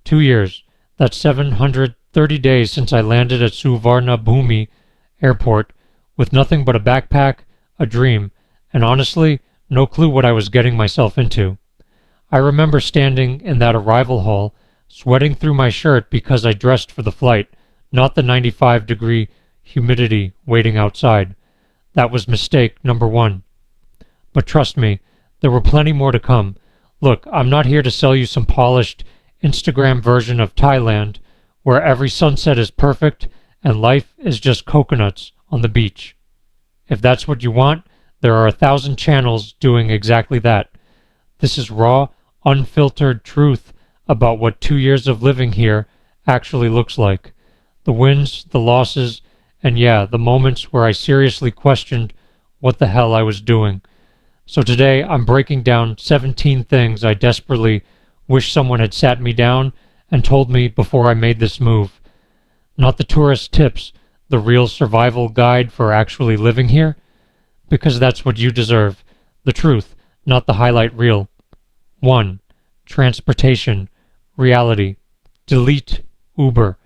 2 years. That's 730 days since I landed at Suvarnabhumi Airport with nothing but a backpack, a dream, and honestly, no clue what I was getting myself into. I remember standing in that arrival hall, sweating through my shirt because I dressed for the flight, not the 95-degree humidity waiting outside. That was mistake number one. But trust me, there were plenty more to come. Look, I'm not here to sell you some polished Instagram version of Thailand where every sunset is perfect and life is just coconuts on the beach. If that's what you want, there are 1,000 channels doing exactly that. This is raw, unfiltered truth about what 2 years of living here actually looks like. The wins, the losses, and yeah, the moments where I seriously questioned what the hell I was doing. So today I'm breaking down 17 things I desperately wish someone had sat me down and told me before I made this move. Not the tourist tips, the real survival guide for actually living here, because that's what you deserve. The truth, not the highlight reel. 1. Transportation. Reality. Delete Uber.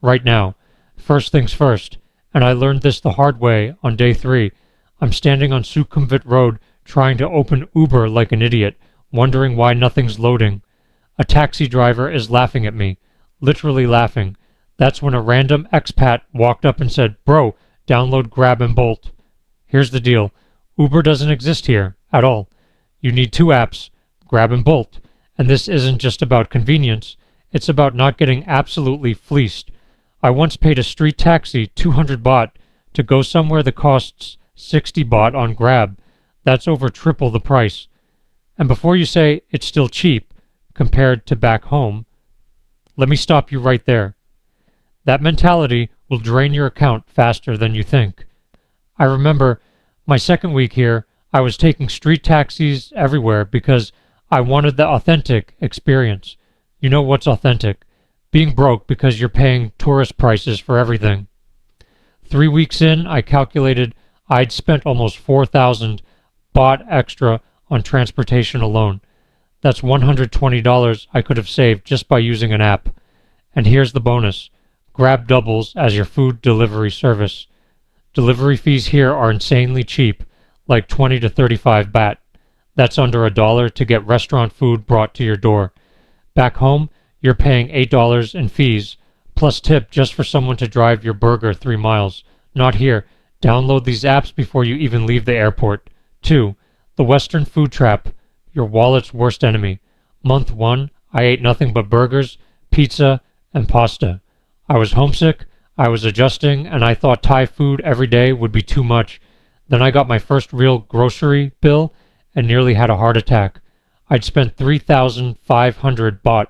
Right now. First things first. And I learned this the hard way on day 3. I'm standing on Sukhumvit Road trying to open Uber like an idiot, wondering why nothing's loading. A taxi driver is laughing at me. Literally laughing. That's when a random expat walked up and said, "Bro, download Grab and Bolt." Here's the deal. Uber doesn't exist here at all. You need 2 apps, Grab and Bolt. And this isn't just about convenience. It's about not getting absolutely fleeced. I once paid a street taxi 200 baht to go somewhere that costs 60 baht on Grab. That's over triple the price. And before you say it's still cheap compared to back home, let me stop you right there. That mentality will drain your account faster than you think. I remember my second week here, I was taking street taxis everywhere because I wanted the authentic experience. You know what's authentic? Being broke because you're paying tourist prices for everything. 3 weeks in, I calculated I'd spent almost 4,000 baht extra on transportation alone. That's $120 I could have saved just by using an app. And here's the bonus. Grab doubles as your food delivery service. Delivery fees here are insanely cheap, like 20 to 35 baht. That's under $1 to get restaurant food brought to your door. Back home, you're paying $8 in fees, plus tip just for someone to drive your burger 3 miles. Not here. Download these apps before you even leave the airport. 2. The Western food trap, your wallet's worst enemy. Month 1, I ate nothing but burgers, pizza, and pasta. I was homesick, I was adjusting, and I thought Thai food every day would be too much. Then I got my first real grocery bill and nearly had a heart attack. I'd spent 3,500 baht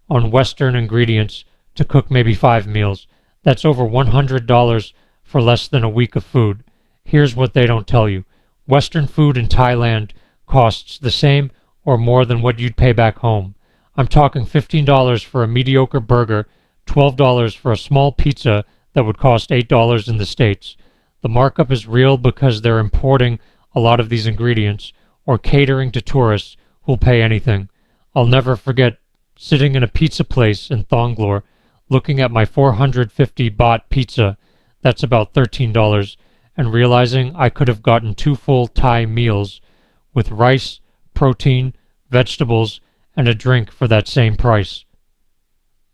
on Western ingredients to cook maybe 5 meals. That's over $100 for less than a week of food. Here's what they don't tell you. Western food in Thailand costs the same or more than what you'd pay back home. I'm talking $15 for a mediocre burger, $12 for a small pizza that would cost $8 in the States. The markup is real because they're importing a lot of these ingredients or catering to tourists who'll pay anything. I'll never forget sitting in a pizza place in Thonglor, looking at my 450 baht pizza, that's about $13, and realizing I could have gotten 2 full Thai meals with rice, protein, vegetables, and a drink for that same price.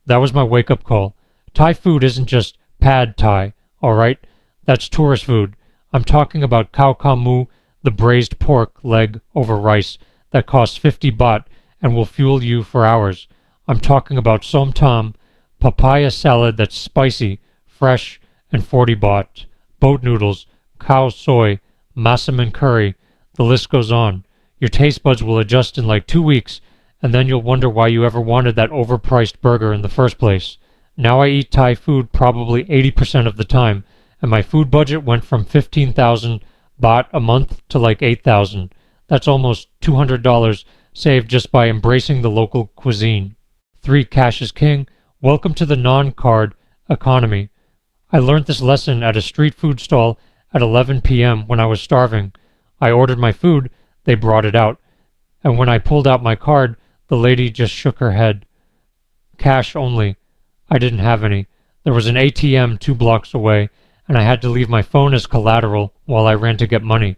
That was my wake-up call. Thai food isn't just pad Thai, alright? That's tourist food. I'm talking about khao kham mu, the braised pork leg over rice that costs 50 baht and will fuel you for hours. I'm talking about som tam, papaya salad that's spicy, fresh, and 40 baht. Boat noodles, cow soy, massaman curry, the list goes on. Your taste buds will adjust in like 2 weeks, and then you'll wonder why you ever wanted that overpriced burger in the first place. Now I eat Thai food probably 80% of the time, and my food budget went from 15,000 baht a month to like 8,000. That's almost $200 saved just by embracing the local cuisine. 3. Cash is king. Welcome to the non-card economy. I learned this lesson at a street food stall at 11 p.m. when I was starving. I ordered my food, they brought it out, and when I pulled out my card, the lady just shook her head. Cash only. I didn't have any. There was an ATM 2 blocks away, and I had to leave my phone as collateral while I ran to get money.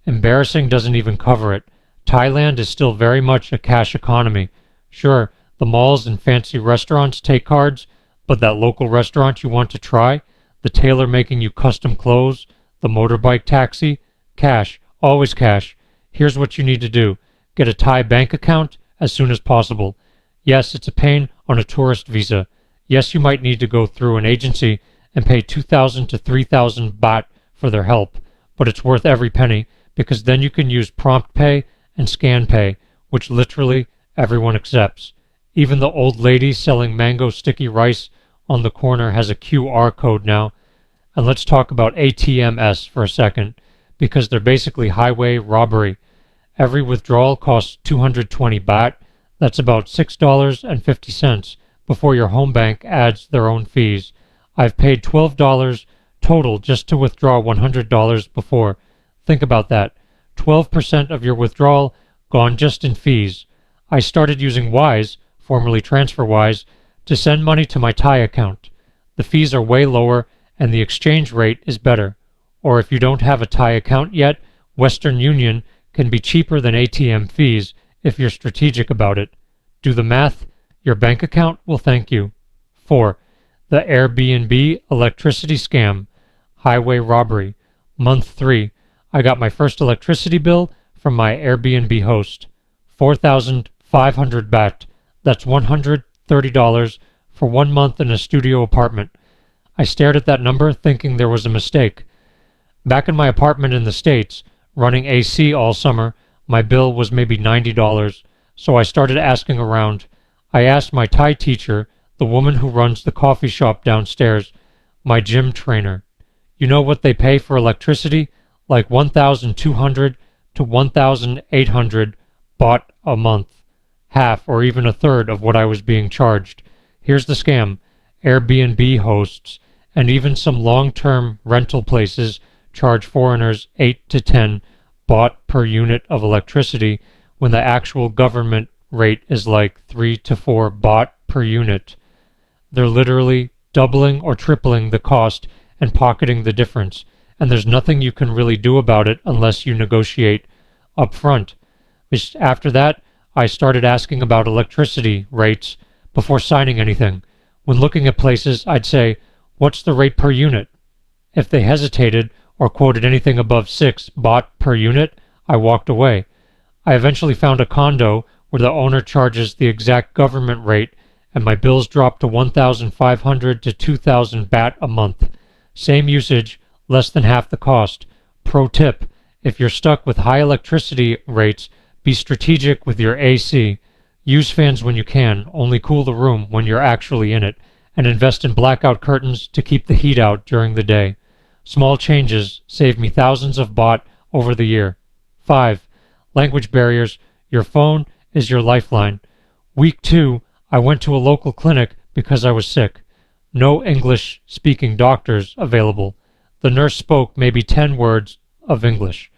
Embarrassing doesn't even cover it. Thailand is still very much a cash economy. Sure, the malls and fancy restaurants take cards, but that local restaurant you want to try, the tailor making you custom clothes, the motorbike taxi, cash, always cash. Here's what you need to do. Get a Thai bank account as soon as possible. Yes, it's a pain on a tourist visa. Yes, you might need to go through an agency and pay 2,000 to 3,000 baht for their help, but it's worth every penny because then you can use prompt pay and scan pay, which literally everyone accepts. Even the old lady selling mango sticky rice on the corner has a QR code now. And let's talk about ATMs for a second, because they're basically highway robbery. Every withdrawal costs 220 baht. That's about $6.50 before your home bank adds their own fees. I've paid $12 total just to withdraw $100 before. Think about that. 12% of your withdrawal gone just in fees. I started using Wise, formerly TransferWise, to send money to my Thai account. The fees are way lower and the exchange rate is better. Or if you don't have a Thai account yet, Western Union can be cheaper than ATM fees if you're strategic about it. Do the math, your bank account will thank you. 4. The Airbnb electricity scam. Highway robbery. Month 3. I got my first electricity bill from my Airbnb host. 4,500 baht. That's $130 for 1 month in a studio apartment. I stared at that number thinking there was a mistake. Back in my apartment in the States, running AC all summer, my bill was maybe $90, so I started asking around. I asked my Thai teacher, the woman who runs the coffee shop downstairs, my gym trainer. You know what they pay for electricity? Like 1,200 to 1,800 baht a month. Half or even a third of what I was being charged. Here's the scam. Airbnb hosts and even some long-term rental places charge foreigners 8 to 10 baht per unit of electricity when the actual government rate is like 3 to 4 baht per unit. They're literally doubling or tripling the cost and pocketing the difference, and there's nothing you can really do about it unless you negotiate up front. After that, I started asking about electricity rates before signing anything. When looking at places, I'd say, "What's the rate per unit?" If they hesitated or quoted anything above 6 baht per unit, I walked away. I eventually found a condo where the owner charges the exact government rate, and my bills dropped to 1,500 to 2,000 baht a month. Same usage, less than half the cost. Pro tip, if you're stuck with high electricity rates, be strategic with your AC. Use fans when you can, only cool the room when you're actually in it, and invest in blackout curtains to keep the heat out during the day. Small changes save me thousands of baht over the year. 5. Language barriers. Your phone is your lifeline. Week 2, I went to a local clinic because I was sick. No English-speaking doctors available. The nurse spoke maybe 10 words of English.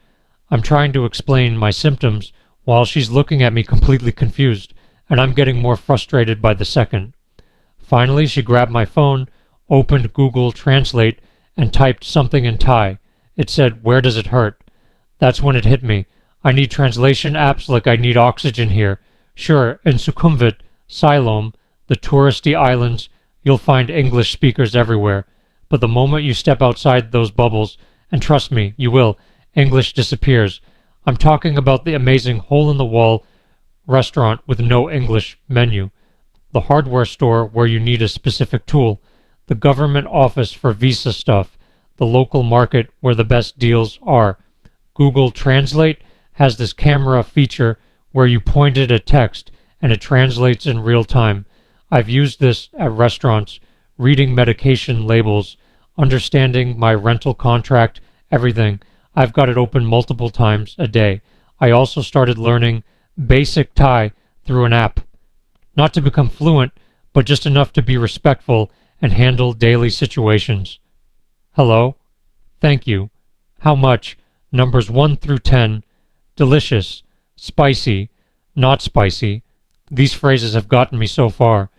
I'm trying to explain my symptoms while she's looking at me completely confused, and I'm getting more frustrated by the second. Finally, she grabbed my phone, opened Google Translate, and typed something in Thai. It said, "Where does it hurt?" That's when it hit me. I need translation apps like I need oxygen here. Sure, in Sukhumvit, Siloam, the touristy islands, you'll find English speakers everywhere. But the moment you step outside those bubbles, and trust me, you will, English disappears. I'm talking about the amazing hole-in-the-wall restaurant with no English menu, the hardware store where you need a specific tool, the government office for visa stuff, the local market where the best deals are. Google Translate has this camera feature where you point it at text and it translates in real time. I've used this at restaurants, reading medication labels, understanding my rental contract, everything. I've got it open multiple times a day. I also started learning basic Thai through an app. Not to become fluent, but just enough to be respectful and handle daily situations. Hello? Thank you. How much? Numbers 1 through 10. Delicious. Spicy. Not spicy. These phrases have gotten me so far.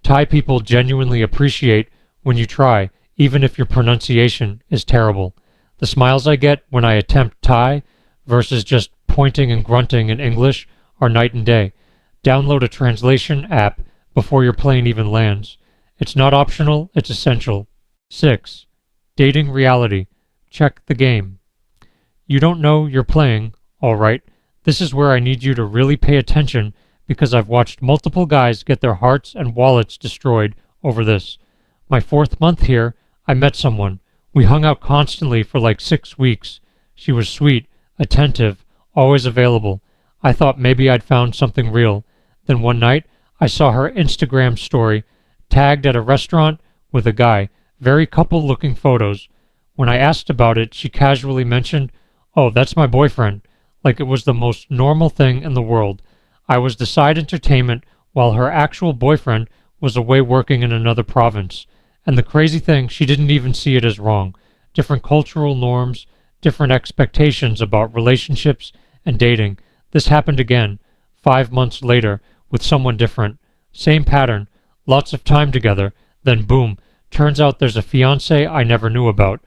Thai people genuinely appreciate when you try, even if your pronunciation is terrible. The smiles I get when I attempt Thai versus just pointing and grunting in English are night and day. Download a translation app before your plane even lands. It's not optional, it's essential. 6. Dating reality. Check the game. You don't know you're playing, alright. This is where I need you to really pay attention because I've watched multiple guys get their hearts and wallets destroyed over this. My 4th month here, I met someone. We hung out constantly for like 6 weeks. She was sweet, attentive, always available. I thought maybe I'd found something real. Then one night, I saw her Instagram story, tagged at a restaurant with a guy, very couple-looking photos. When I asked about it, she casually mentioned, "Oh, that's my boyfriend," like it was the most normal thing in the world. I was the side entertainment while her actual boyfriend was away working in another province. And the crazy thing, she didn't even see it as wrong. Different cultural norms, different expectations about relationships and dating. This happened again, 5 months later, with someone different. Same pattern, lots of time together, then boom, turns out there's a fiancé I never knew about.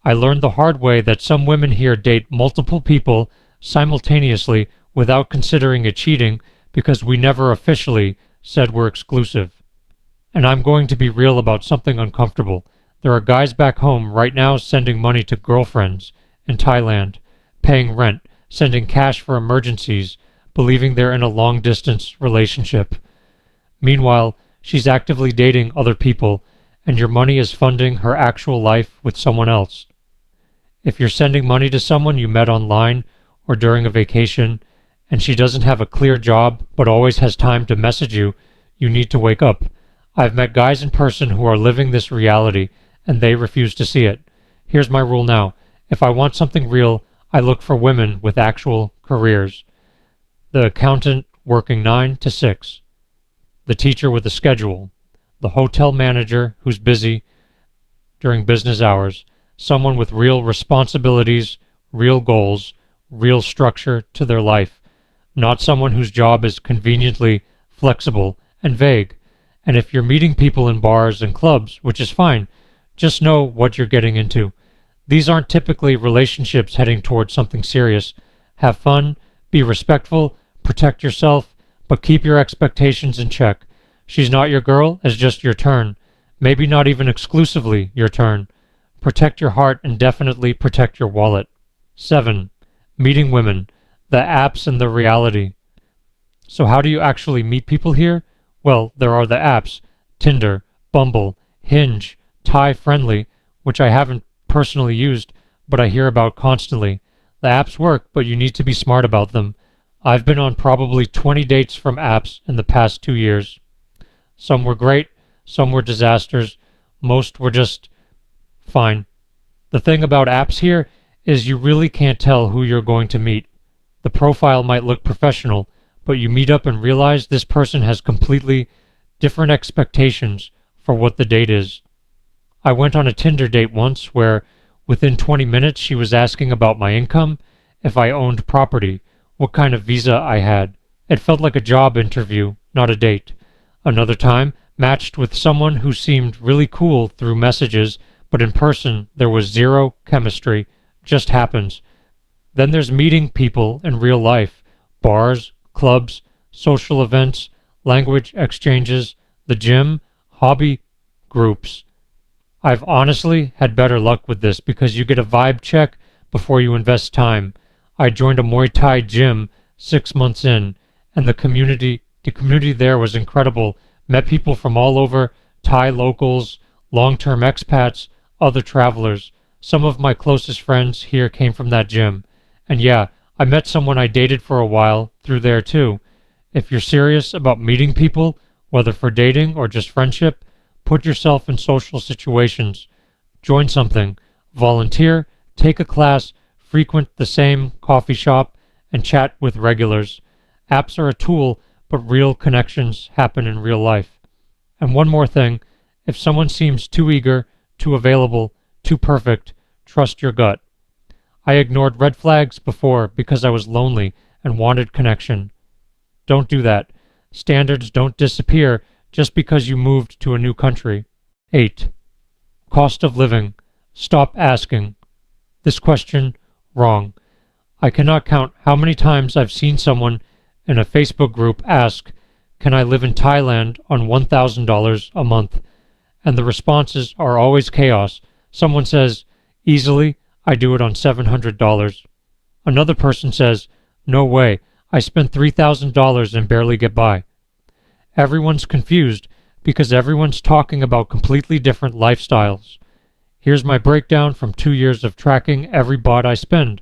I learned the hard way that some women here date multiple people simultaneously without considering it cheating because we never officially said we're exclusive. And I'm going to be real about something uncomfortable. There are guys back home right now sending money to girlfriends in Thailand, paying rent, sending cash for emergencies, believing they're in a long-distance relationship. Meanwhile, she's actively dating other people, and your money is funding her actual life with someone else. If you're sending money to someone you met online or during a vacation, and she doesn't have a clear job but always has time to message you, you need to wake up. I've met guys in person who are living this reality, and they refuse to see it. Here's my rule now. If I want something real, I look for women with actual careers. The accountant working 9 to 6. The teacher with a schedule. The hotel manager who's busy during business hours. Someone with real responsibilities, real goals, real structure to their life. Not someone whose job is conveniently flexible and vague. And if you're meeting people in bars and clubs, which is fine, just know what you're getting into. These aren't typically relationships heading towards something serious. Have fun, be respectful, protect yourself, but keep your expectations in check. She's not your girl, it's just your turn. Maybe not even exclusively your turn. Protect your heart and definitely protect your wallet. 7. Meeting women. The apps and the reality. So how do you actually meet people here? Well, there are the apps, Tinder, Bumble, Hinge, Thai Friendly, which I haven't personally used, but I hear about constantly. The apps work, but you need to be smart about them. I've been on probably 20 dates from apps in the past 2 years. Some were great, some were disasters, most were just fine. The thing about apps here is you really can't tell who you're going to meet. The profile might look professional, but you meet up and realize this person has completely different expectations for what the date is. I went on a Tinder date once where within 20 minutes she was asking about my income, if I owned property, what kind of visa I had. It felt like a job interview, not a date. Another time, matched with someone who seemed really cool through messages, but in person there was zero chemistry, just happens. Then there's meeting people in real life, bars, clubs, social events, language exchanges, the gym, hobby groups. I've honestly had better luck with this because you get a vibe check before you invest time. I joined a Muay Thai gym 6 months in, and the community there was incredible. Met people from all over, Thai locals, long-term expats, other travelers. Some of my closest friends here came from that gym. And yeah, I met someone I dated for a while through there too. If you're serious about meeting people, whether for dating or just friendship, put yourself in social situations. Join something, volunteer, take a class, frequent the same coffee shop, and chat with regulars. Apps are a tool, but real connections happen in real life. And one more thing, if someone seems too eager, too available, too perfect, trust your gut. I ignored red flags before because I was lonely and wanted connection. Don't do that. Standards don't disappear just because you moved to a new country. 8. Cost of living. Stop asking. This question, wrong. I cannot count how many times I've seen someone in a Facebook group ask, "Can I live in Thailand on $1,000 a month?" And the responses are always chaos. Someone says, "Easily, I do it on $700. Another person says, "No way, I spent $3,000 and barely get by." Everyone's confused because everyone's talking about completely different lifestyles. Here's my breakdown from 2 years of tracking every baht I spend.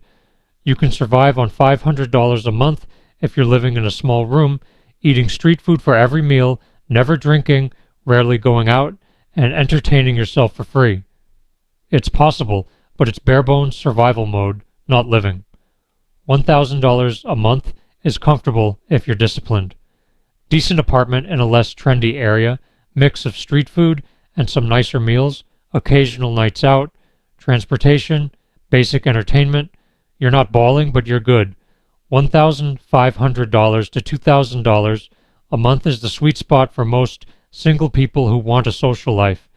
You can survive on $500 a month if you're living in a small room, eating street food for every meal, never drinking, rarely going out, and entertaining yourself for free. It's possible, but it's bare-bones survival mode, not living. $1,000 a month is comfortable if you're disciplined. Decent apartment in a less trendy area, mix of street food and some nicer meals, occasional nights out, transportation, basic entertainment. You're not balling, but you're good. $1,500 to $2,000 a month is the sweet spot for most single people who want a social life.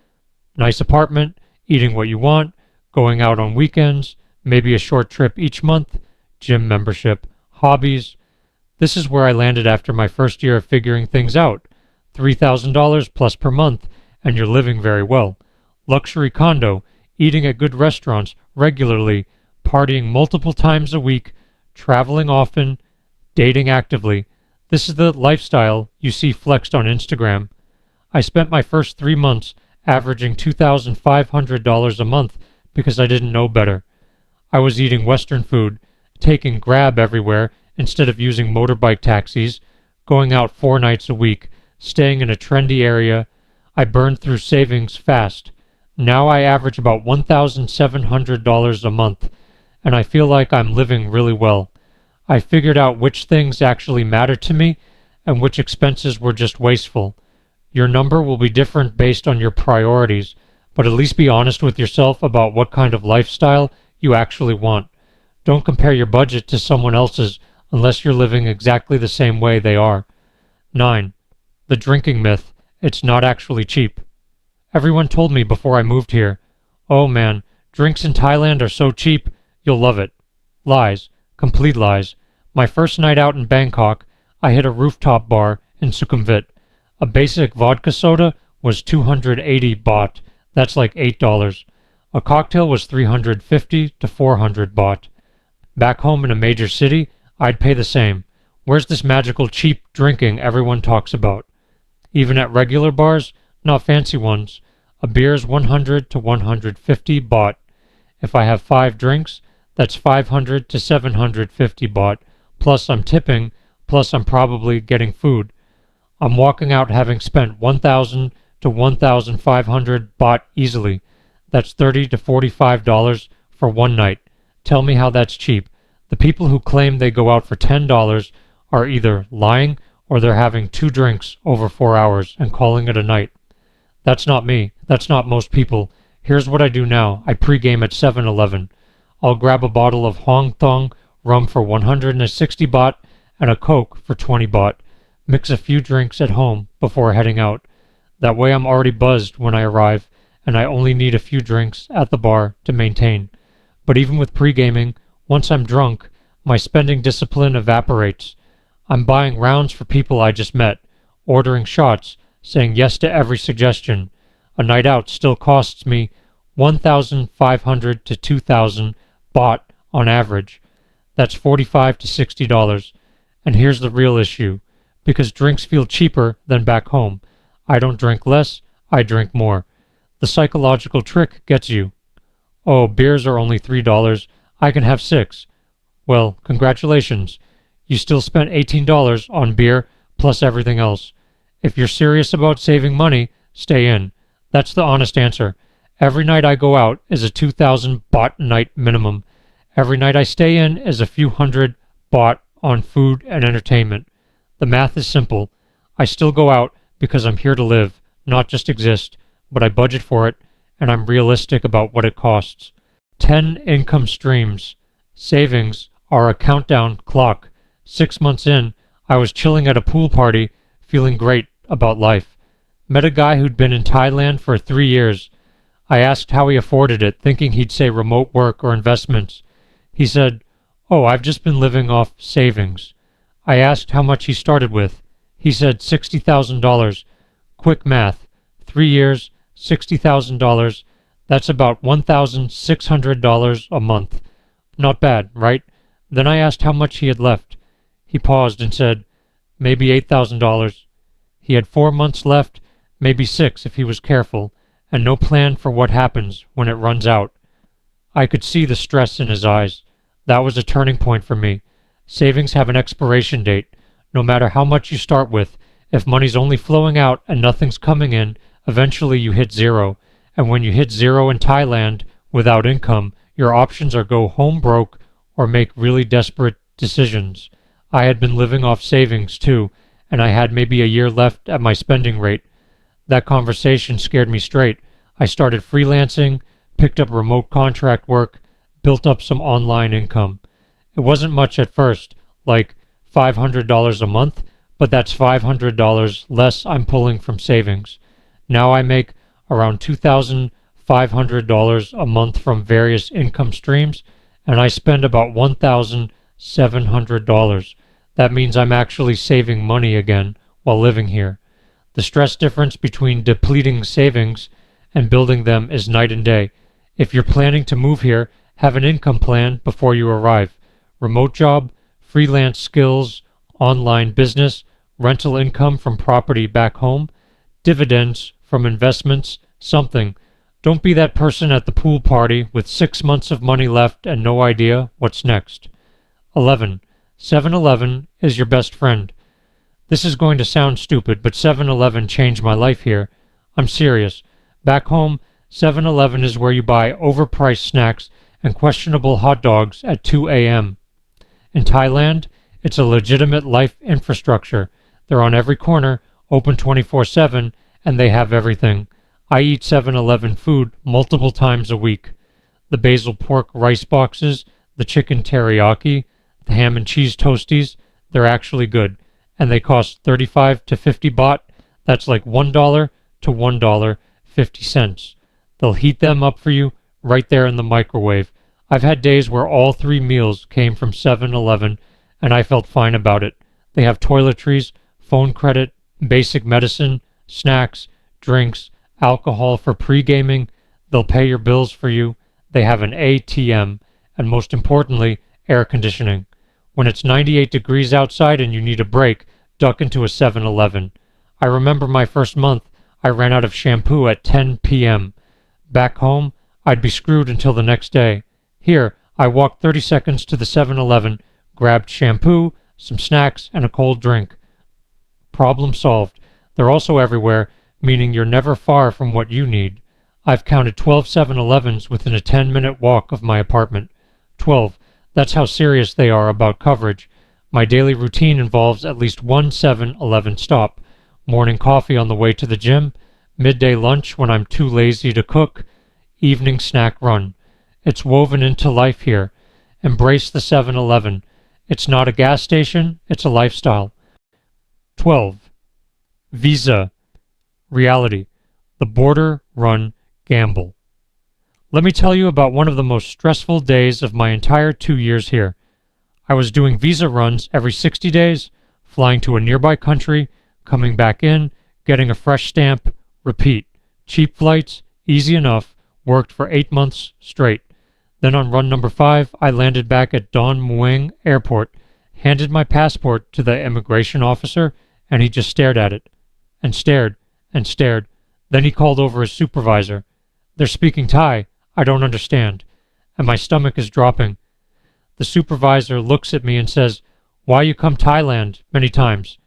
Nice apartment, eating what you want, going out on weekends, maybe a short trip each month, gym membership, hobbies. This is where I landed after my first year of figuring things out. $3,000 plus per month, and you're living very well. Luxury condo, eating at good restaurants regularly, partying multiple times a week, traveling often, dating actively. This is the lifestyle you see flexed on Instagram. I spent my first 3 months averaging $2,500 a month because I didn't know better. I was eating Western food, taking Grab everywhere instead of using motorbike taxis, going out 4 nights a week, staying in a trendy area. I burned through savings fast. Now I average about $1,700 a month, and I feel like I'm living really well. I figured out which things actually matter to me and which expenses were just wasteful. Your number will be different based on your priorities, but at least be honest with yourself about what kind of lifestyle you actually want. Don't compare your budget to someone else's unless you're living exactly the same way they are. 9. The drinking myth. It's not actually cheap. Everyone told me before I moved here, "Oh man, drinks in Thailand are so cheap, you'll love it." Lies. Complete lies. My first night out in Bangkok, I hit a rooftop bar in Sukhumvit. A basic vodka soda was 280 baht. That's like $8. A cocktail was 350 to 400 baht. Back home in a major city, I'd pay the same. Where's this magical cheap drinking everyone talks about? Even at regular bars, not fancy ones, a beer is 100 to 150 baht. If I have 5 drinks, that's 500 to 750 baht, plus I'm tipping, plus I'm probably getting food. I'm walking out having spent 1,000 to 1,500 baht easily. That's $30 to $45 for one night. Tell me how that's cheap. The people who claim they go out for $10 are either lying or they're having 2 drinks over 4 hours and calling it a night. That's not me. That's not most people. Here's what I do now. I pregame at 7-Eleven. I'll grab a bottle of Hong Thong rum for 160 baht and a Coke for 20 baht. Mix a few drinks at home before heading out. That way I'm already buzzed when I arrive, and I only need a few drinks at the bar to maintain. But even with pre-gaming, once I'm drunk, my spending discipline evaporates. I'm buying rounds for people I just met, ordering shots, saying yes to every suggestion. A night out still costs me 1,500 to 2,000 baht on average. That's $45 to $60. And here's the real issue. Because drinks feel cheaper than back home, I don't drink less, I drink more. The psychological trick gets you. Oh, beers are only $3, I can have 6. Well, congratulations. You still spent $18 on beer plus everything else. If you're serious about saving money, stay in. That's the honest answer. Every night I go out is a 2,000 baht night minimum. Every night I stay in is a few hundred baht on food and entertainment. The math is simple. I still go out because I'm here to live, not just exist, but I budget for it, and I'm realistic about what it costs. 10 income streams. Savings are a countdown clock. 6 months in, I was chilling at a pool party, feeling great about life. Met a guy who'd been in Thailand for 3 years. I asked how he afforded it, thinking he'd say remote work or investments. He said, "Oh, I've just been living off savings." I asked how much he started with. He said $60,000. Quick math. 3 years, $60,000. That's about $1,600 a month. Not bad, right? Then I asked how much he had left. He paused and said, "Maybe $8,000. He had 4 months left, maybe 6 if he was careful, and no plan for what happens when it runs out. I could see the stress in his eyes. That was a turning point for me. Savings have an expiration date. No matter how much you start with, if money's only flowing out and nothing's coming in, eventually you hit zero. And when you hit zero in Thailand without income, your options are go home broke or make really desperate decisions. I had been living off savings too, and I had maybe a year left at my spending rate. That conversation scared me straight. I started freelancing, picked up remote contract work, built up some online income. It wasn't much at first, like $500 a month, but that's $500 less I'm pulling from savings. Now I make around $2,500 a month from various income streams, and I spend about $1,700. That means I'm actually saving money again while living here. The stress difference between depleting savings and building them is night and day. If you're planning to move here, have an income plan before you arrive. Remote job, freelance skills, online business, rental income from property back home, dividends from investments, something. Don't be that person at the pool party with 6 months of money left and no idea what's next. 11. 7-Eleven is your best friend. This is going to sound stupid, but 7-Eleven changed my life here. I'm serious. Back home, 7-Eleven is where you buy overpriced snacks and questionable hot dogs at 2 a.m. In Thailand, it's a legitimate life infrastructure. They're on every corner, open 24/7, and they have everything. I eat 7-Eleven food multiple times a week. The basil pork rice boxes, the chicken teriyaki, the ham and cheese toasties, they're actually good. And they cost 35 to 50 baht. That's like $1 to $1.50. They'll heat them up for you right there in the microwave. I've had days where all 3 meals came from 7-Eleven, and I felt fine about it. They have toiletries, phone credit, basic medicine, snacks, drinks, alcohol for pre-gaming. They'll pay your bills for you. They have an ATM, and most importantly, air conditioning. When it's 98 degrees outside and you need a break, duck into a 7-Eleven. I remember my first month, I ran out of shampoo at 10 p.m. Back home, I'd be screwed until the next day. Here, I walked 30 seconds to the 7-Eleven, grabbed shampoo, some snacks, and a cold drink. Problem solved. They're also everywhere, meaning you're never far from what you need. I've counted 12 7-Elevens within a 10-minute walk of my apartment. 12. That's how serious they are about coverage. My daily routine involves at least one 7-Eleven stop. Morning coffee on the way to the gym, midday lunch when I'm too lazy to cook, evening snack run. It's woven into life here. Embrace the 7-Eleven. It's not a gas station, it's a lifestyle. 12. Visa. Reality. The border run gamble. Let me tell you about one of the most stressful days of my entire 2 years here. I was doing visa runs every 60 days, flying to a nearby country, coming back in, getting a fresh stamp, repeat. Cheap flights, easy enough, worked for 8 months straight. Then on run number 5, I landed back at Don Mueang Airport, handed my passport to the immigration officer, and he just stared at it. And stared, and stared. Then he called over his supervisor. "They're speaking Thai. I don't understand." And my stomach is dropping. The supervisor looks at me and says, "Why you come Thailand many times?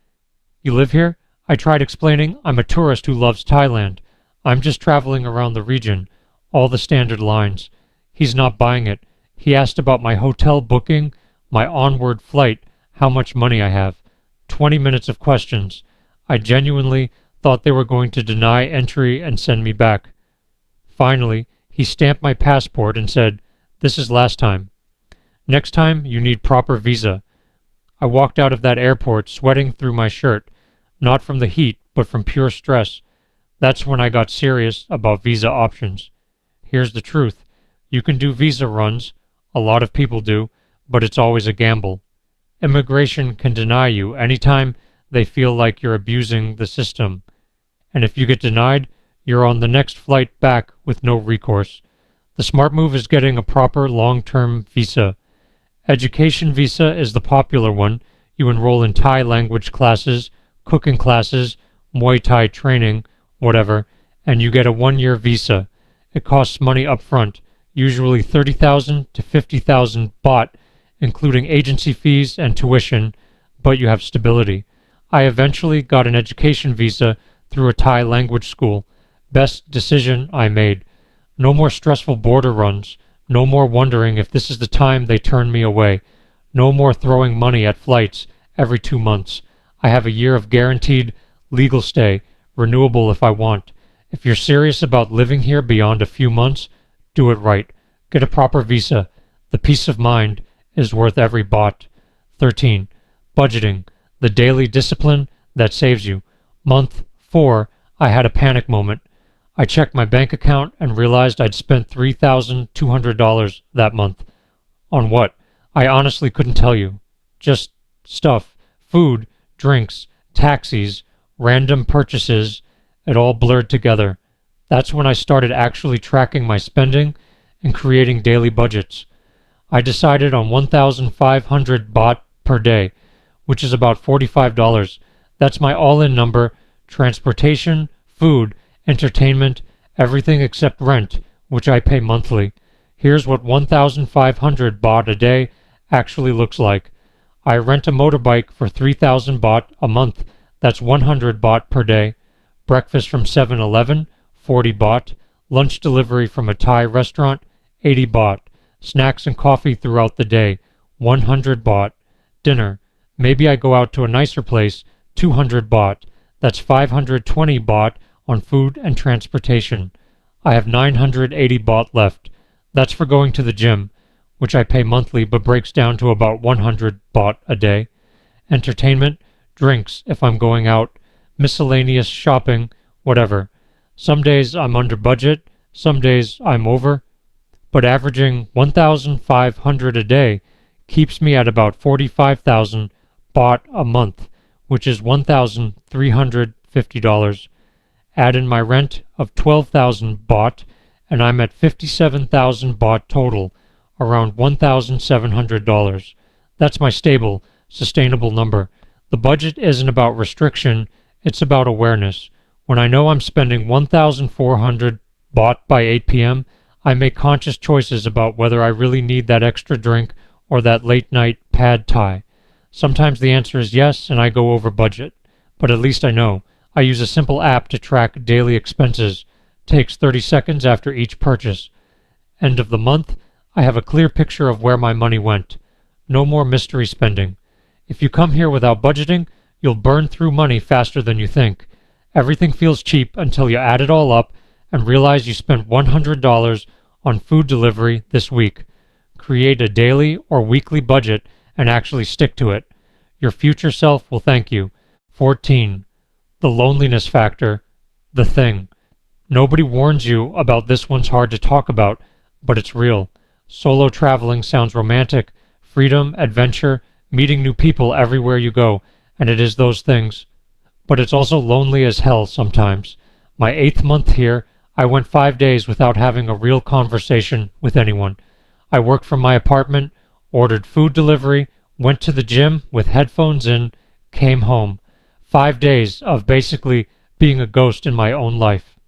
You live here?" I tried explaining I'm a tourist who loves Thailand. I'm just traveling around the region. All the standard lines. He's not buying it. He asked about my hotel booking, my onward flight, how much money I have. 20 minutes of questions. I genuinely thought they were going to deny entry and send me back. Finally, he stamped my passport and said, "This is last time. Next time, you need proper visa." I walked out of that airport sweating through my shirt, not from the heat, but from pure stress. That's when I got serious about visa options. Here's the truth. You can do visa runs, a lot of people do, but it's always a gamble. Immigration can deny you anytime they feel like you're abusing the system. And if you get denied, you're on the next flight back with no recourse. The smart move is getting a proper long-term visa. Education visa is the popular one. You enroll in Thai language classes, cooking classes, Muay Thai training, whatever, and you get a 1-year visa. It costs money up front, usually 30,000 to 50,000 baht, including agency fees and tuition, but you have stability. I eventually got an education visa through a Thai language school. Best decision I made. No more stressful border runs. No more wondering if this is the time they turn me away. No more throwing money at flights every 2 months. I have a year of guaranteed legal stay, renewable if I want. If you're serious about living here beyond a few months, do it right. Get a proper visa. The peace of mind is worth every baht. 13. Budgeting. The daily discipline that saves you. Month 4, I had a panic moment. I checked my bank account and realized I'd spent $3,200 that month. On what? I honestly couldn't tell you. Just stuff. Food, drinks, taxis, random purchases. It all blurred together. That's when I started actually tracking my spending and creating daily budgets. I decided on 1,500 baht per day, which is about $45. That's my all-in number, transportation, food, entertainment, everything except rent, which I pay monthly. Here's what 1,500 baht a day actually looks like. I rent a motorbike for 3,000 baht a month. That's 100 baht per day. Breakfast from 7-Eleven, 40 baht. Lunch delivery from a Thai restaurant, 80 baht. Snacks and coffee throughout the day, 100 baht. Dinner. Maybe I go out to a nicer place, 200 baht. That's 520 baht on food and transportation. I have 980 baht left. That's for going to the gym, which I pay monthly but breaks down to about 100 baht a day. Entertainment, drinks if I'm going out, miscellaneous shopping, whatever. Some days I'm under budget, some days I'm over, but averaging 1,500 a day keeps me at about 45,000 baht a month, which is $1,350. Add in my rent of 12,000 baht, and I'm at 57,000 baht total, around $1,700. That's my stable, sustainable number. The budget isn't about restriction, it's about awareness. When I know I'm spending 1,400 baht by 8 p.m., I make conscious choices about whether I really need that extra drink or that late-night pad thai. Sometimes the answer is yes, and I go over budget. But at least I know. I use a simple app to track daily expenses. Takes 30 seconds after each purchase. End of the month, I have a clear picture of where my money went. No more mystery spending. If you come here without budgeting, you'll burn through money faster than you think. Everything feels cheap until you add it all up and realize you spent $100 on food delivery this week. Create a daily or weekly budget and actually stick to it. Your future self will thank you. 14. The loneliness factor. The thing. Nobody warns you about this one's hard to talk about, but it's real. Solo traveling sounds romantic, freedom, adventure, meeting new people everywhere you go, and it is those things. But it's also lonely as hell sometimes. My 8th month here, I went 5 days without having a real conversation with anyone. I worked from my apartment, ordered food delivery, went to the gym with headphones in, came home. 5 days of basically being a ghost in my own life.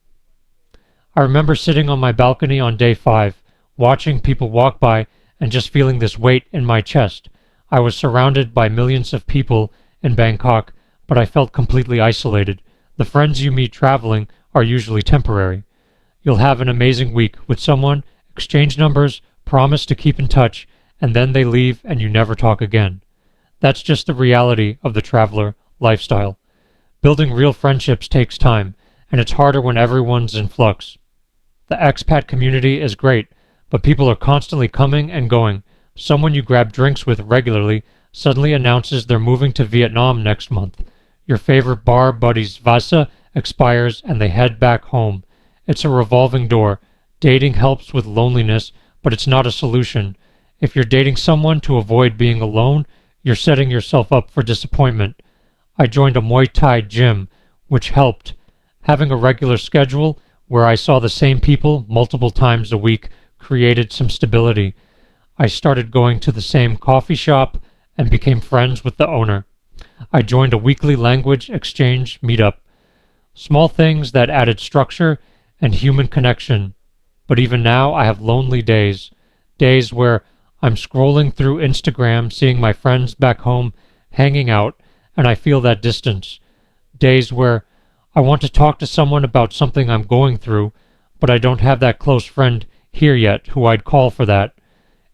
I remember sitting on my balcony on day 5, watching people walk by and just feeling this weight in my chest. I was surrounded by millions of people in Bangkok, but I felt completely isolated. The friends you meet traveling are usually temporary. You'll have an amazing week with someone, exchange numbers, promise to keep in touch, and then they leave and you never talk again. That's just the reality of the traveler lifestyle. Building real friendships takes time, and it's harder when everyone's in flux. The expat community is great, but people are constantly coming and going. Someone you grab drinks with regularly suddenly announces they're moving to Vietnam next month. Your favorite bar buddy's Vasa expires, and they head back home. It's a revolving door. Dating helps with loneliness, but it's not a solution. If you're dating someone to avoid being alone, you're setting yourself up for disappointment. I joined a Muay Thai gym, which helped. Having a regular schedule where I saw the same people multiple times a week created some stability. I started going to the same coffee shop and became friends with the owner. I joined a weekly language exchange meetup. Small things that added structure and human connection. But even now I have lonely days. Days where I'm scrolling through Instagram, seeing my friends back home hanging out, and I feel that distance. Days where I want to talk to someone about something I'm going through, but I don't have that close friend here yet who I'd call for that.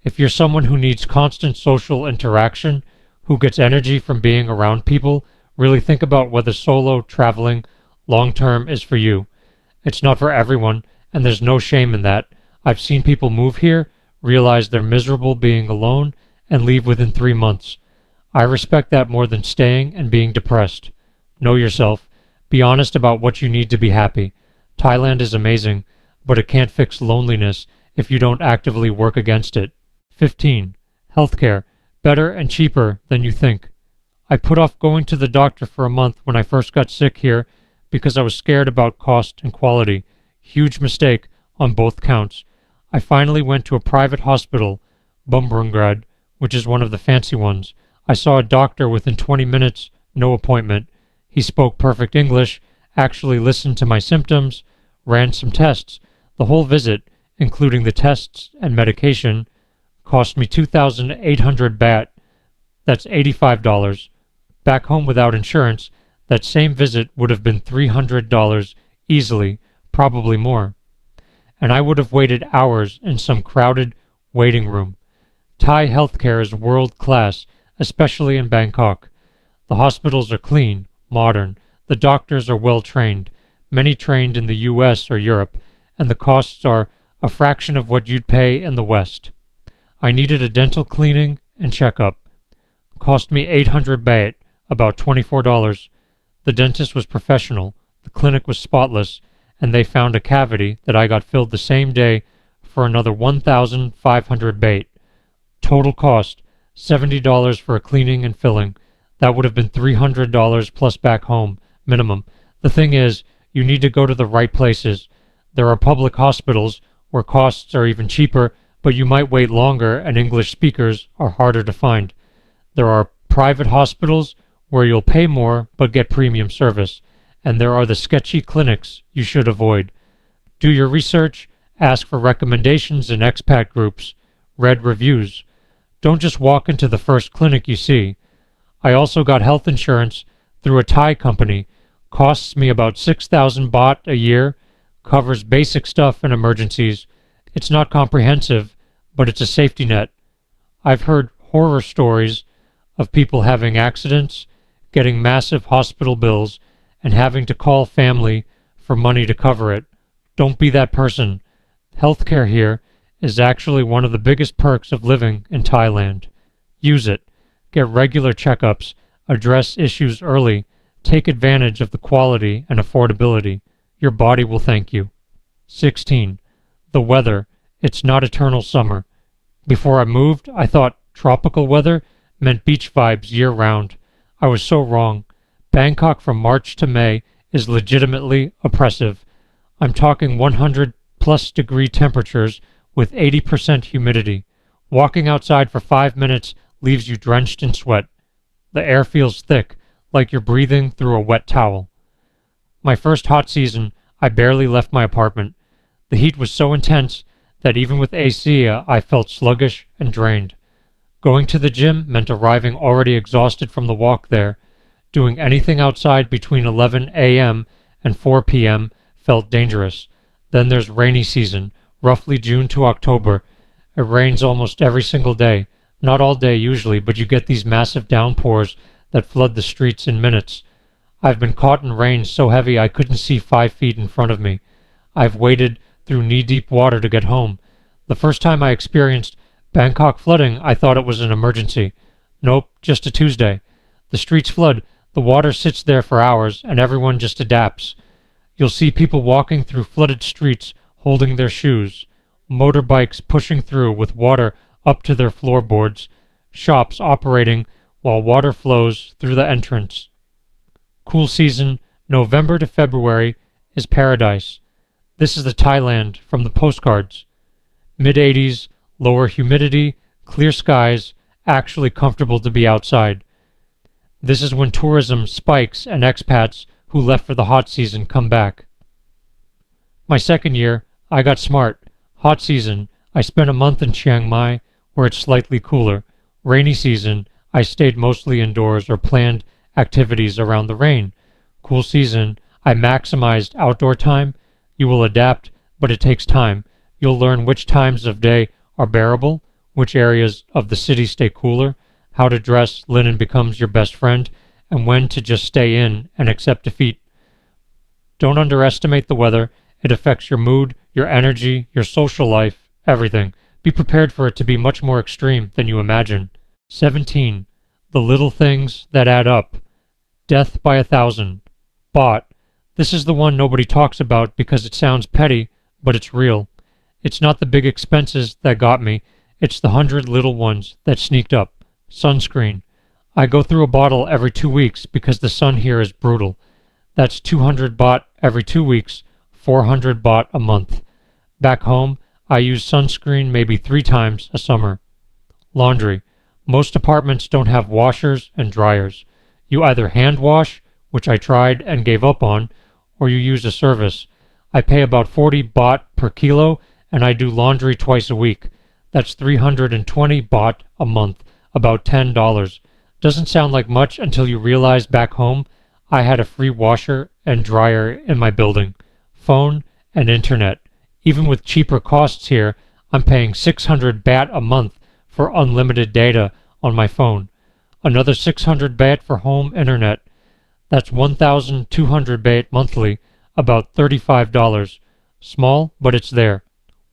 If you're someone who needs constant social interaction, who gets energy from being around people, really think about whether solo traveling long-term is for you. It's not for everyone, and there's no shame in that. I've seen people move here, realize they're miserable being alone, and leave within 3 months. I respect that more than staying and being depressed. Know yourself. Be honest about what you need to be happy. Thailand is amazing, but it can't fix loneliness if you don't actively work against it. 15. Healthcare. Better and cheaper than you think. I put off going to the doctor for a month when I first got sick here because I was scared about cost and quality. Huge mistake on both counts. I finally went to a private hospital, Bumrungrad, which is one of the fancy ones. I saw a doctor within 20 minutes, no appointment. He spoke perfect English, actually listened to my symptoms, ran some tests. The whole visit, including the tests and medication, cost me 2,800 baht. That's $85. Back home without insurance, that same visit would have been $300 easily, probably more. And I would have waited hours in some crowded waiting room. Thai healthcare is world class, especially in Bangkok. The hospitals are clean, modern. The doctors are well trained, many trained in the US or Europe, and the costs are a fraction of what you'd pay in the West. I needed a dental cleaning and checkup. Cost me 800 baht, about $24. The dentist was professional, the clinic was spotless, and they found a cavity that I got filled the same day for another 1,500 baht. Total cost, $70 for a cleaning and filling. That would have been $300 plus back home, minimum. The thing is, you need to go to the right places. There are public hospitals where costs are even cheaper, but you might wait longer and English speakers are harder to find. There are private hospitals where you'll pay more but get premium service, and there are the sketchy clinics you should avoid. Do your research, ask for recommendations in expat groups, read reviews. Don't just walk into the first clinic you see. I also got health insurance through a Thai company. Costs me about 6,000 baht a year, covers basic stuff and emergencies. It's not comprehensive, but it's a safety net. I've heard horror stories of people having accidents, getting massive hospital bills, and having to call family for money to cover it. Don't be that person. Healthcare here is actually one of the biggest perks of living in Thailand. Use it. Get regular checkups, address issues early, take advantage of the quality and affordability. Your body will thank you. 16. The weather. It's not eternal summer. Before I moved, I thought tropical weather meant beach vibes year-round. I was so wrong. Bangkok from March to May is legitimately oppressive. I'm talking 100-plus degree temperatures with 80% humidity. Walking outside for 5 minutes leaves you drenched in sweat. The air feels thick, like you're breathing through a wet towel. My first hot season, I barely left my apartment. The heat was so intense that even with AC, I felt sluggish and drained. Going to the gym meant arriving already exhausted from the walk there. Doing anything outside between 11 a.m. and 4 p.m. felt dangerous. Then there's rainy season, roughly June to October. It rains almost every single day. Not all day usually, but you get these massive downpours that flood the streets in minutes. I've been caught in rain so heavy I couldn't see 5 feet in front of me. I've waded through knee-deep water to get home. The first time I experienced Bangkok flooding, I thought it was an emergency. Nope, just a Tuesday. The streets flood, the water sits there for hours, and everyone just adapts. You'll see people walking through flooded streets holding their shoes, motorbikes pushing through with water up to their floorboards, shops operating while water flows through the entrance. Cool season, November to February, is paradise. This is the Thailand from the postcards. Mid-80s, lower humidity, clear skies, actually comfortable to be outside. This is when tourism spikes and expats who left for the hot season come back. My second year, I got smart. Hot season, I spent a month in Chiang Mai, where it's slightly cooler. Rainy season, I stayed mostly indoors or planned activities around the rain. Cool season, I maximized outdoor time. You will adapt, but it takes time. You'll learn which times of day are bearable, which areas of the city stay cooler, how to dress, linen becomes your best friend, and when to just stay in and accept defeat. Don't underestimate the weather. It affects your mood, your energy, your social life, everything. Be prepared for it to be much more extreme than you imagine. 17. The little things that add up. Death by 1,000. Bought. This is the one nobody talks about because it sounds petty, but it's real. It's not the big expenses that got me. It's the 100 little ones that sneaked up. Sunscreen. I go through a bottle every 2 weeks because the sun here is brutal. That's 200 baht every 2 weeks, 400 baht a month. Back home, I use sunscreen maybe 3 times a summer. Laundry. Most apartments don't have washers and dryers. You either hand wash, which I tried and gave up on, or you use a service. I pay about 40 baht per kilo, and I do laundry twice a week. That's 320 baht a month, about $10. Doesn't sound like much until you realize back home I had a free washer and dryer in my building, phone, and internet. Even with cheaper costs here, I'm paying 600 baht a month for unlimited data on my phone. Another 600 baht for home internet. That's 1,200 baht monthly, about $35. Small, but it's there.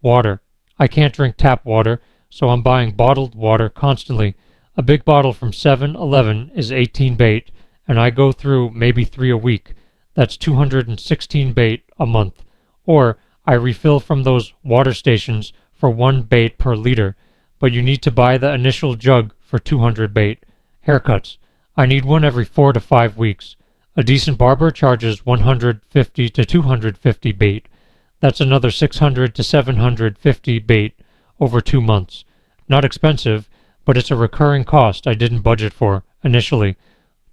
Water. I can't drink tap water, so I'm buying bottled water constantly. A big bottle from 7-Eleven is 18 baht, and I go through maybe 3 a week. That's 216 baht a month. Or I refill from those water stations for 1 baht per liter, but you need to buy the initial jug for 200 baht. Haircuts. I need one every 4 to 5 weeks. A decent barber charges 150 to 250 baht. That's another 600 to 750 baht over 2 months. Not expensive, but it's a recurring cost I didn't budget for initially.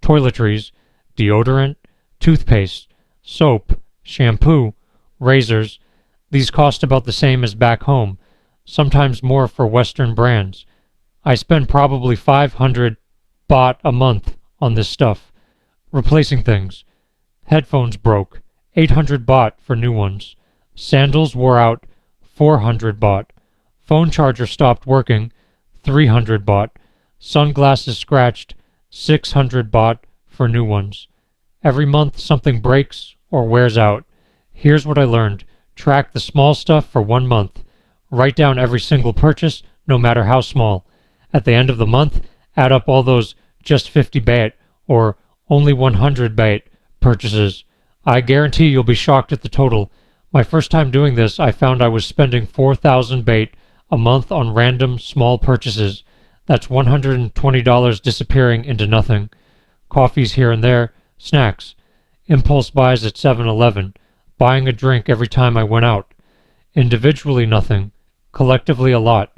Toiletries, deodorant, toothpaste, soap, shampoo, razors. These cost about the same as back home, sometimes more for Western brands. I spend probably 500 baht a month on this stuff. Replacing things. Headphones broke, 800 baht for new ones. Sandals wore out, 400 baht. Phone charger stopped working, 300 baht. Sunglasses scratched, 600 baht for new ones. Every month something breaks or wears out. Here's what I learned. Track the small stuff for 1 month. Write down every single purchase, no matter how small. At the end of the month, add up all those just 50 baht or only 100 baht purchases. I guarantee you'll be shocked at the total. My first time doing this, I found I was spending 4,000 baht a month on random small purchases. That's $120 disappearing into nothing. Coffees here and there, snacks, impulse buys at 7-Eleven, buying a drink every time I went out. Individually nothing, collectively a lot.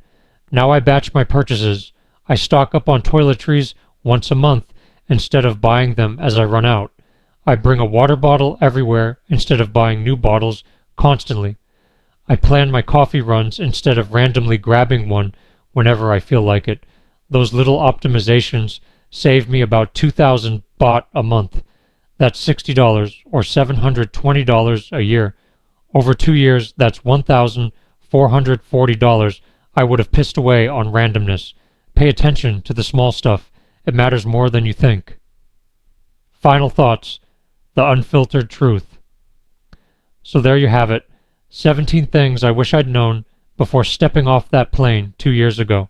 Now I batch my purchases. I stock up on toiletries once a month instead of buying them as I run out. I bring a water bottle everywhere instead of buying new bottles constantly. I plan my coffee runs instead of randomly grabbing one whenever I feel like it. Those little optimizations save me about 2,000 baht a month. That's $60 or $720 a year. Over 2 years, that's $1,440 I would have pissed away on randomness. Pay attention to the small stuff. It matters more than you think. Final thoughts. The unfiltered truth. So there you have it. 17 things I wish I'd known before stepping off that plane 2 years ago.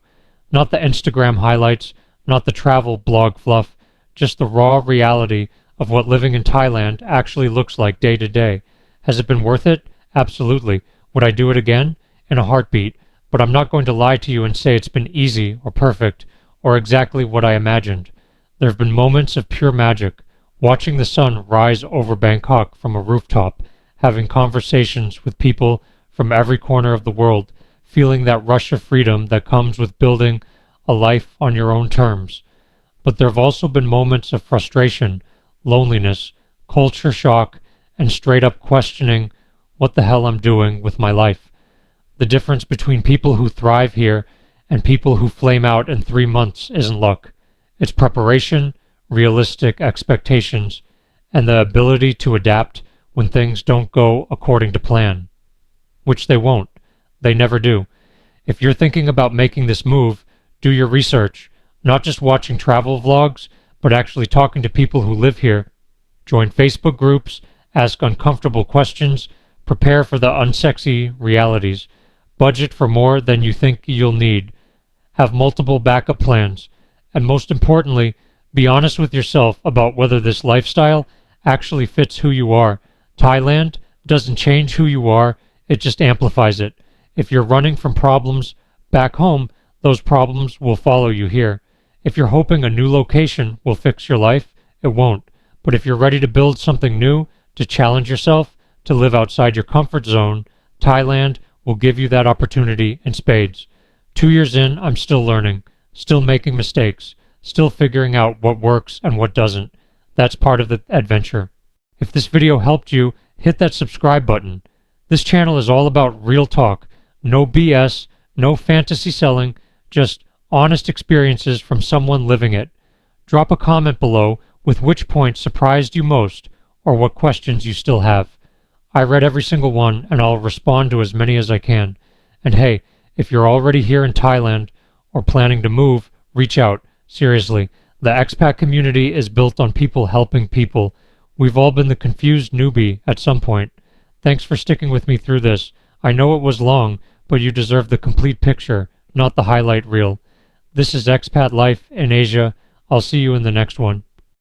Not the Instagram highlights, not the travel blog fluff, just the raw reality of what living in Thailand actually looks like day to day. Has it been worth it? Absolutely. Would I do it again? In a heartbeat. But I'm not going to lie to you and say it's been easy or perfect or exactly what I imagined. There have been moments of pure magic, watching the sun rise over Bangkok from a rooftop, having conversations with people from every corner of the world, feeling that rush of freedom that comes with building a life on your own terms. But there have also been moments of frustration, loneliness, culture shock, and straight up questioning what the hell I'm doing with my life. The difference between people who thrive here and people who flame out in 3 months isn't luck. It's preparation, realistic expectations, and the ability to adapt when things don't go according to plan. Which they won't. They never do. If you're thinking about making this move, do your research, not just watching travel vlogs, but actually talking to people who live here. Join Facebook groups, ask uncomfortable questions, prepare for the unsexy realities, budget for more than you think you'll need, have multiple backup plans, and most importantly, be honest with yourself about whether this lifestyle actually fits who you are. Thailand doesn't change who you are, it just amplifies it. If you're running from problems back home, those problems will follow you here. If you're hoping a new location will fix your life, it won't. But if you're ready to build something new, to challenge yourself, to live outside your comfort zone, Thailand will give you that opportunity in spades. 2 years in, I'm still learning, still making mistakes, still figuring out what works and what doesn't. That's part of the adventure. If this video helped you, hit that subscribe button. This channel is all about real talk, no BS, no fantasy selling, just honest experiences from someone living it. Drop a comment below with which point surprised you most or what questions you still have. I read every single one and I'll respond to as many as I can. And hey, if you're already here in Thailand or planning to move, reach out. Seriously, the expat community is built on people helping people. We've all been the confused newbie at some point. Thanks for sticking with me through this. I know it was long, but you deserve the complete picture, not the highlight reel. This is Expat Life in Asia. I'll see you in the next one.